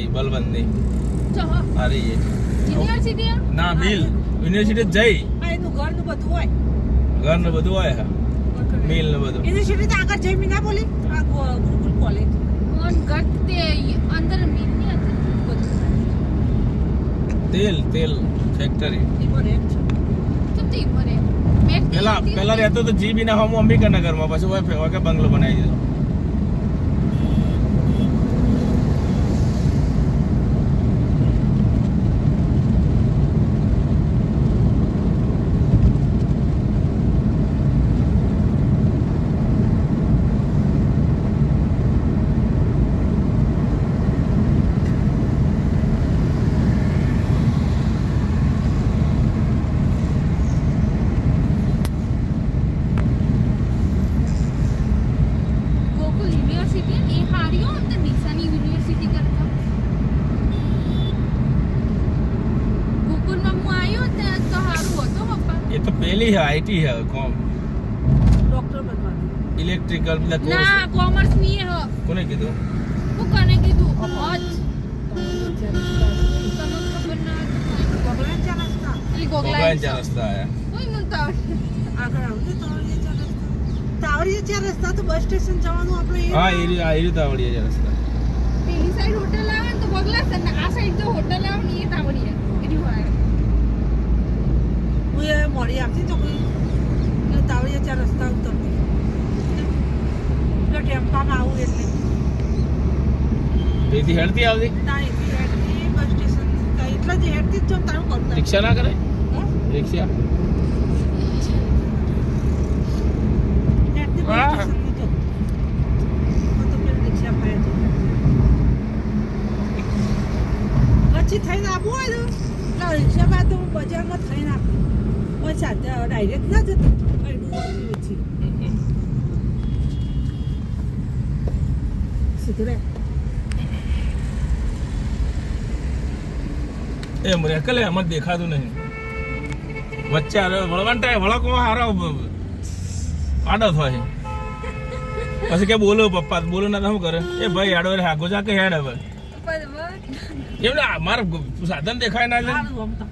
आई बलबंद नहीं आ रही है યુનિવર્સિટી ना मिल यूनिवर्सिटी जई એનું ઘરનું બધું હોય घर ने બધું आया है मिल ने બધું યુનિવર્સિટી તો આગળ જઈ ના બોલી આ ગુરુકુલ કોલેજ ઓન ગત તે અંદર મિલની અંદર तेल तेल फैक्ट्री ચમતી મરે મેં पहला रहते तो जी भी ना हम अंबिका नगर में પછી वो बंगलो बनाई દીધો ગોકુલ યુનિવર્સિટી એ હારીઓ અંદર નિશાની યુનિવર્સિટી કરતા ગોકુલમાં હું આવ્યો તે તો હારું હતો પપ્પા ये तो पहली है आईटी है कौन ડોક્ટર બનવાનું इलेक्ट्रिकल मतलब ના કોમર્સ ની હ કોને કીધું હું કને કીધું અજ ચાલો તને ખબર ના ગોગલા ચાલ રસ્તા હતી गोगला ગોગલા जा रास्ता है કોઈ નતા આગળ આવજે તાવડીએ ચાર રસ્તા તો બસ સ્ટેશન જવાનું આપણે हाँ ये तावड़िया जा रास्ता પેલી સાઈડ હોટલ આવે ને તો ગોગલા છે ને આ સાઈડ જો હોટલ આવે ને એ તાવડીએ એની હોય હું એ મોડી આવતી તો કોઈ એટલે તાવડીએ ચાર રસ્તા ઉતરતી એટલે ટેમ્પામાં આવું એટલે बेटी हेडती आवती તાણીથી હેડતી બસ સ્ટેશન એટલા જ હેડતી જ જો તારું કરતા रिक्शा ना करे रिक्शा હેડતી બસ સ્ટેશનની જો હું તો પેલી રિક્ષા પાડે તો પછી થઈને આપવું હોય ને એટલે રિક્ષા પાસે તો હું બજારમાં થઈને આપું પછી સાથે ડાયરેક્ટ ના જતો ઓછી સીધું રે ए मुरे कले मत देखा तू नहीं बच्चा अरे वळवंटा है वळको हारा आडो થાય પછી કે બોલો પપ્પા બોલો ના તો શું કરે એ ભાઈ આડો રે હાગો જા કે હેડ હવે એમ ના માર સાધન દેખાય ના એટલે સારું આમ તો